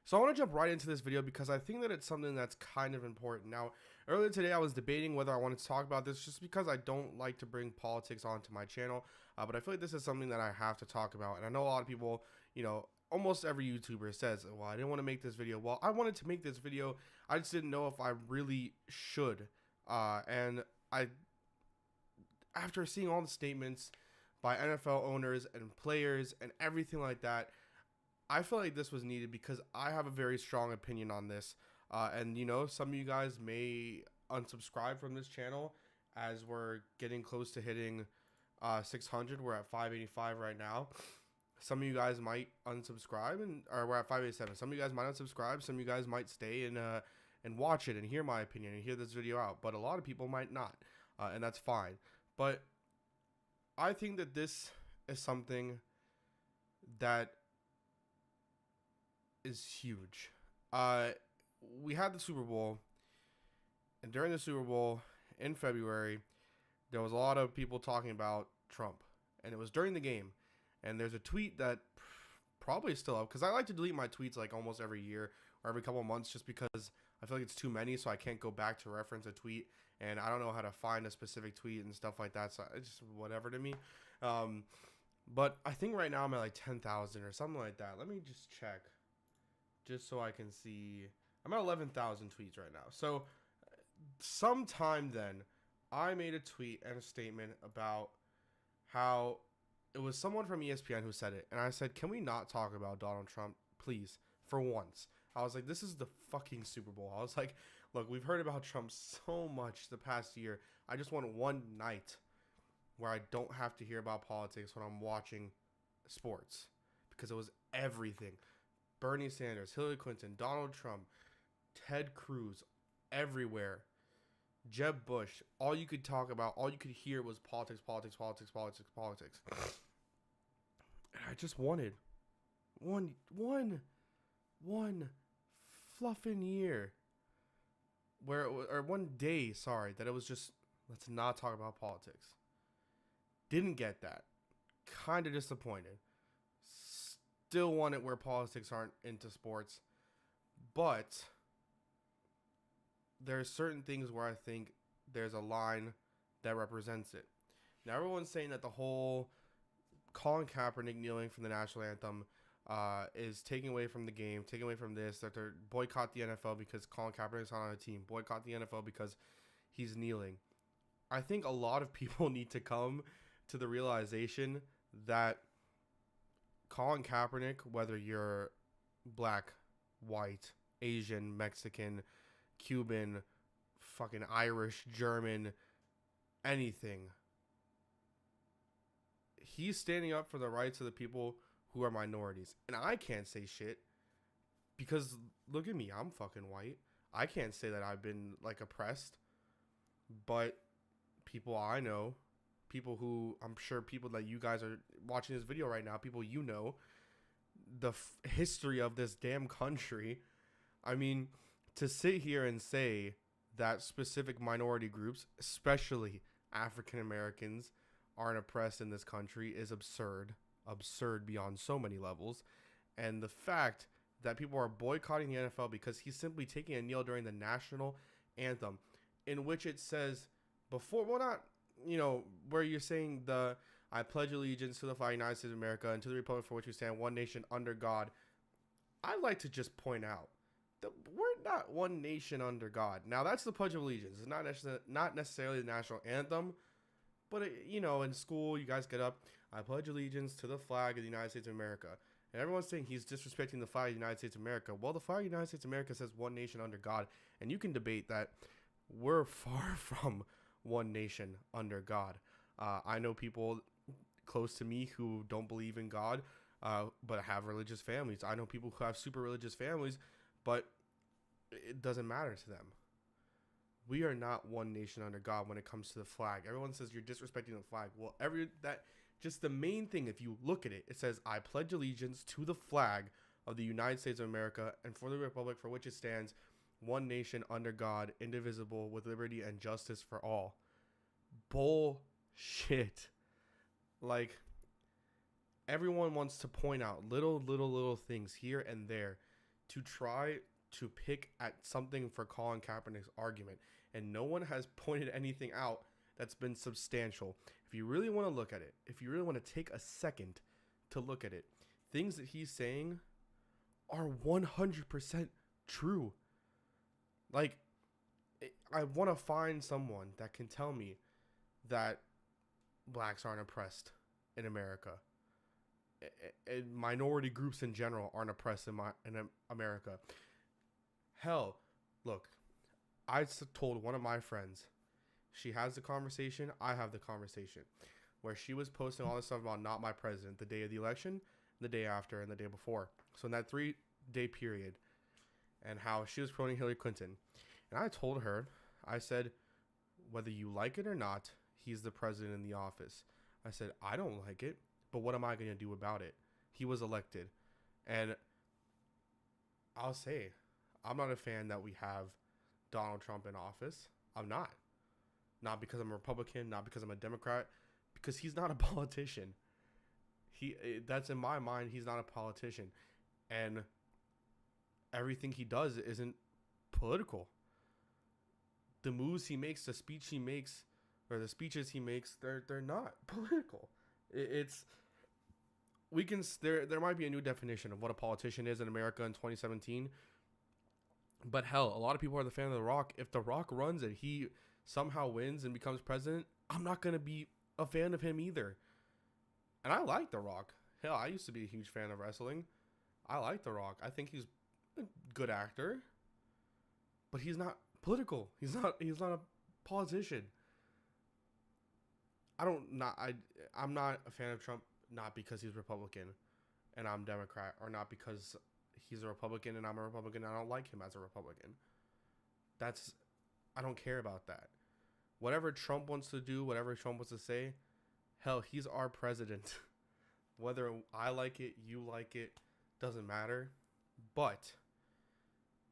So I want to jump right into this video because I think that it's something that's kind of important. Now, earlier today I was debating whether I wanted to talk about this just because I don't like to bring politics onto my channel, but I feel like this is something that I have to talk about. And I know a lot of people, almost every YouTuber says, well, I didn't want to make this video. Well, I wanted to make this video. I just didn't know if I really should. And after seeing all the statements by NFL owners and players and everything like that, I feel like this was needed because I have a very strong opinion on this. And some of you guys may unsubscribe from this channel as we're getting close to hitting 600. We're at 585 right now. Some of you guys might unsubscribe, or we're at 587. Some of you guys might unsubscribe. Some of you guys might stay and watch it and hear my opinion and hear this video out. But a lot of people might not, and that's fine. But I think that this is something that is huge. We had the Super Bowl, and during the Super Bowl in February, there was a lot of people talking about Trump, and it was during the game. And there's a tweet that probably is still up, because I like to delete my tweets like almost every year or every couple of months just because I feel like it's too many, so I can't go back to reference a tweet, and I don't know how to find a specific tweet and stuff like that, so it's just whatever to me. But I think right now I'm at like 10,000 or something like that. Let me just check, just so I can see. I'm at 11,000 tweets right now. So sometime then, I made a tweet and a statement about how it was someone from ESPN who said it. And I said, can we not talk about Donald Trump, please, for once? I was like, this is the fucking Super Bowl. I was like, look, we've heard about Trump so much the past year. I just want one night where I don't have to hear about politics when I'm watching sports, because it was everything. Bernie Sanders, Hillary Clinton, Donald Trump, Ted Cruz, everywhere. Jeb Bush. All you could talk about, all you could hear was politics, politics, politics, politics, politics. And I just wanted one fluffing year where it was, or one day, sorry, that it was just, let's not talk about politics. Didn't get that. Kind of disappointed. Still want it where politics aren't into sports, but there are certain things where I think there's a line that represents it. Now, everyone's saying that the whole Colin Kaepernick kneeling from the National Anthem is taking away from the game, taking away from this, that they're boycott the NFL because Colin Kaepernick's not on a team, boycott the NFL because he's kneeling. I think a lot of people need to come to the realization that Colin Kaepernick, whether you're black, white, Asian, Mexican, Cuban, fucking Irish, German, anything, he's standing up for the rights of the people who are minorities. And I can't say shit because look at me, I'm fucking white. I can't say that I've been like oppressed, but people I know, people who, I'm sure people that you guys are watching this video right now, people the history of this damn country. I mean, to sit here and say that specific minority groups, especially African Americans, aren't oppressed in this country is absurd. Absurd beyond so many levels. And the fact that people are boycotting the NFL because he's simply taking a kneel during the National Anthem, in which it says before, well, not, where you're saying I pledge allegiance to the flag of the United States of America and to the republic for which we stand, one nation under God. I'd like to just point out that we're not one nation under God. Now, that's the Pledge of Allegiance. It's not necessarily the National Anthem, but, in school, you guys get up, I pledge allegiance to the flag of the United States of America. And everyone's saying he's disrespecting the flag of the United States of America. Well, the flag of the United States of America says one nation under God. And you can debate that we're far from one nation under God. I know people close to me who don't believe in God, but have religious families. I know people who have super religious families, but it doesn't matter to them. We are not one nation under God when it comes to the flag. Everyone says you're disrespecting the flag. Well, just the main thing, if you look at it, it says, I pledge allegiance to the flag of the United States of America and for the republic for which it stands, one nation under God, indivisible, with liberty and justice for all. Bullshit. Like, everyone wants to point out little things here and there to try to pick at something for Colin Kaepernick's argument, and no one has pointed anything out that's been substantial. If you really want to look at it, if you really want to take a second to look at it, things that he's saying are 100% true. Like, I want to find someone that can tell me that blacks aren't oppressed in America. And minority groups in general aren't oppressed in America. Hell, look, I told one of my friends, she has the conversation, I have the conversation, where she was posting all this stuff about not my president the day of the election, the day after, and the day before. So in that 3-day period, and how she was promoting Hillary Clinton. And I told her, I said, whether you like it or not, he's the president in the office. I said, I don't like it, but what am I going to do about it? He was elected. And I'll say, I'm not a fan that we have Donald Trump in office. I'm not. Not because I'm a Republican, not because I'm a Democrat, because he's not a politician. That's in my mind, he's not a politician. And everything he does isn't political. The moves he makes, the speech he makes, or the speeches he makes, they're not political. There might be a new definition of what a politician is in America in 2017. But hell, a lot of people are the fan of The Rock. If The Rock runs and he somehow wins and becomes president, I'm not going to be a fan of him either. And I like The Rock. Hell, I used to be a huge fan of wrestling. I like The Rock. I think he's a good actor. But he's not political. He's not a politician. I'm not a fan of Trump, not because he's Republican and I'm Democrat, or not because he's a Republican and I'm a Republican and I don't like him as a Republican. I don't care about that. Whatever Trump wants to do, whatever Trump wants to say, hell, he's our president. Whether I like it, you like it, doesn't matter. But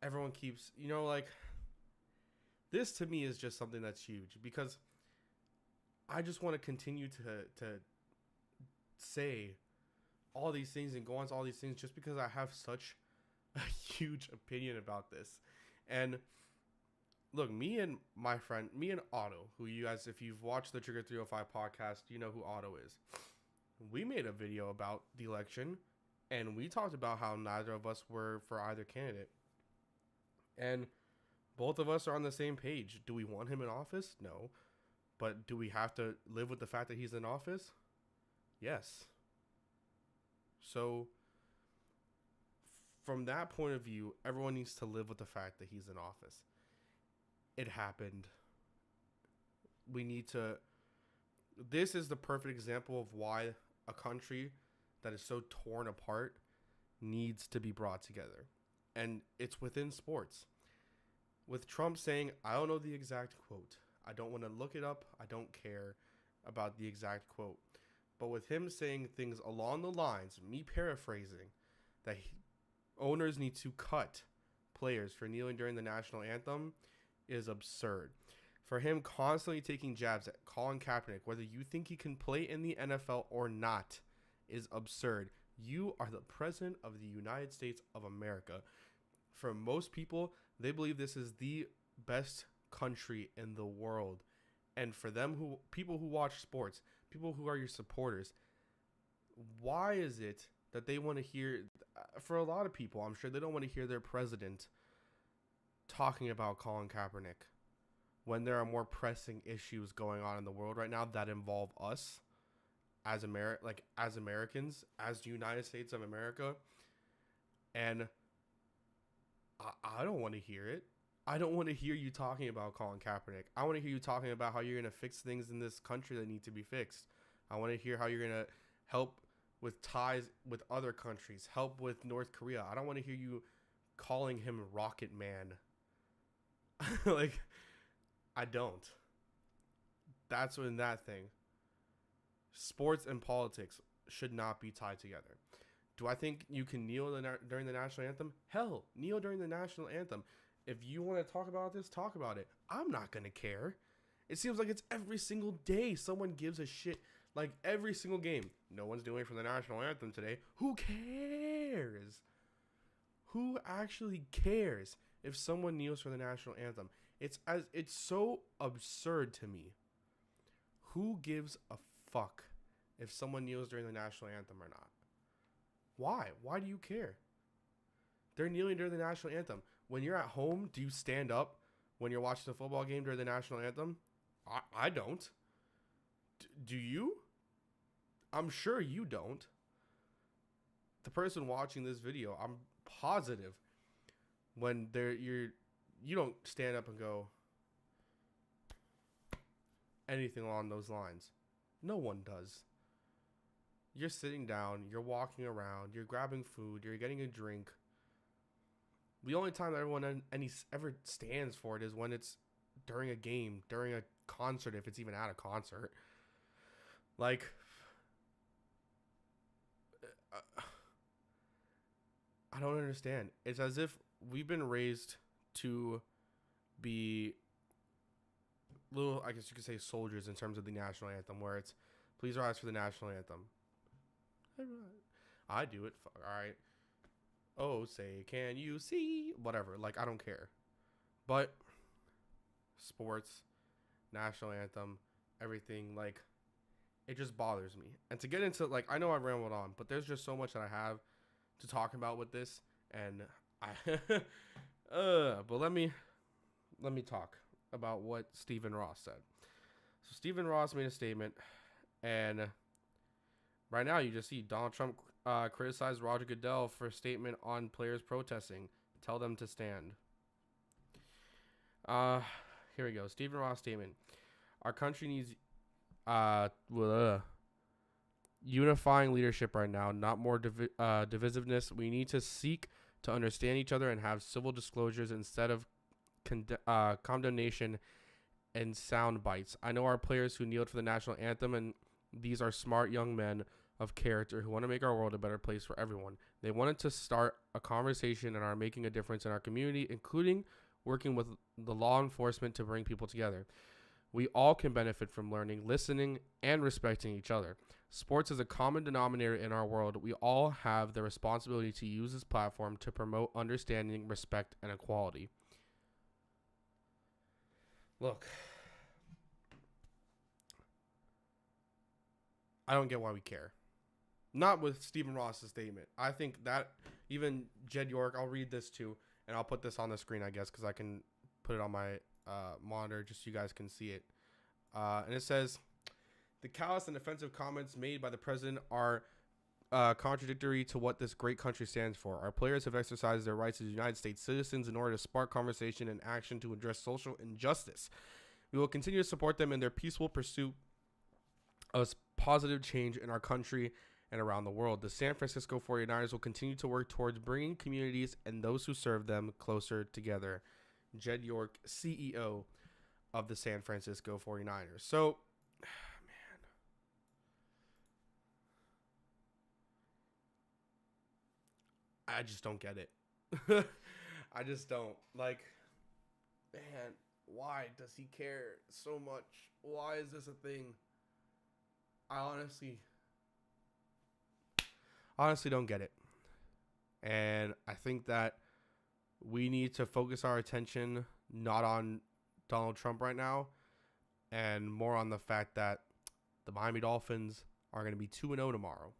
everyone keeps, this to me is just something that's huge, because I just want to continue to say all these things and go on to all these things just because I have such a huge opinion about this. And look, me and Otto, who you guys, if you've watched the Trigger 305 podcast, you know who Otto is. We made a video about the election, and we talked about how neither of us were for either candidate. And both of us are on the same page. Do we want him in office? No. But do we have to live with the fact that he's in office? Yes. So, from that point of view, everyone needs to live with the fact that he's in office. It happened. This is the perfect example of why a country that is so torn apart needs to be brought together. And it's within sports. With Trump saying, I don't know the exact quote. I don't want to look it up. I don't care about the exact quote. But with him saying things along the lines, me paraphrasing, that owners need to cut players for kneeling during the national anthem is absurd. For him constantly taking jabs at Colin Kaepernick, whether you think he can play in the NFL or not, is absurd. You are the president of the United States of America. For most people, they believe this is the best country in the world. And for them, people who watch sports, people who are your supporters, why is it that they want to hear, for a lot of people, I'm sure they don't want to hear their president talking about Colin Kaepernick when there are more pressing issues going on in the world right now that involve us as Americans, as the United States of America. And I don't want to hear it. I don't want to hear you talking about Colin Kaepernick. I want to hear you talking about how you're going to fix things in this country that need to be fixed. I want to hear how you're going to help with ties with other countries, help with North Korea. I don't want to hear you calling him Rocket Man. I don't. That's when that thing. Sports and politics should not be tied together. Do I think you can kneel during the national anthem? Hell, kneel during the national anthem. If you want to talk about this, talk about it. I'm not going to care. It seems like it's every single day someone gives a shit. Like every single game. No one's doing it for the national anthem today. Who cares? who actually cares if someone kneels for the national anthem? It's so absurd to me. Who gives a fuck if someone kneels during the national anthem or not? Why? Why do you care? They're kneeling during the national anthem. When you're at home, do you stand up when you're watching a football game during the national anthem? I don't. Do you? I'm sure you don't. The person watching this video, I'm positive when you don't stand up and go anything along those lines. No one does. You're sitting down, you're walking around, you're grabbing food, you're getting a drink. The only time that everyone ever stands for it is when it's during a game, during a concert, if it's even at a concert. Like, I don't understand. It's as if we've been raised to be little, I guess you could say, soldiers in terms of the national anthem, where it's please rise for the national anthem. I do it. All right. Oh, say, can you see? Whatever. Like, I don't care. But sports, national anthem, everything, like, it just bothers me. And to get into, like, I know I rambled on, but there's just so much that I have to talk about with this. And but let me talk about what Stephen Ross said. So Stephen Ross made a statement, and right now you just see Donald Trump criticized Roger Goodell for a statement on players protesting. Tell them to stand. Here we go. Stephen Ross statement. Our country needs unifying leadership right now, not more divisiveness. We need to seek to understand each other and have civil disclosures instead of condemnation and sound bites. I know our players who kneeled for the national anthem, and these are smart young men of character who want to make our world a better place for everyone. They wanted to start a conversation and are making a difference in our community, including working with the law enforcement to bring people together. We all can benefit from learning, listening, and respecting each other. Sports is a common denominator in our world. We all have the responsibility to use this platform to promote understanding, respect, and equality. Look, I don't get why we care. Not with Stephen Ross's statement. I think that even Jed York, I'll read this too, and I'll put this on the screen, I guess, because I can put it on my monitor just so you guys can see it. And it says, the callous and offensive comments made by the president are contradictory to what this great country stands for. Our players have exercised their rights as United States citizens in order to spark conversation and action to address social injustice. We will continue to support them in their peaceful pursuit of positive change in our country and around the world. The San Francisco 49ers will continue to work towards bringing communities and those who serve them closer together. Jed York, CEO of the San Francisco 49ers. So, man, I just don't get it. I just don't. Like, man, why does he care so much? Why is this a thing? I honestly don't get it. And I think that we need to focus our attention not on Donald Trump right now and more on the fact that the Miami Dolphins are going to be 2-0 tomorrow.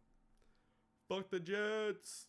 Fuck the Jets.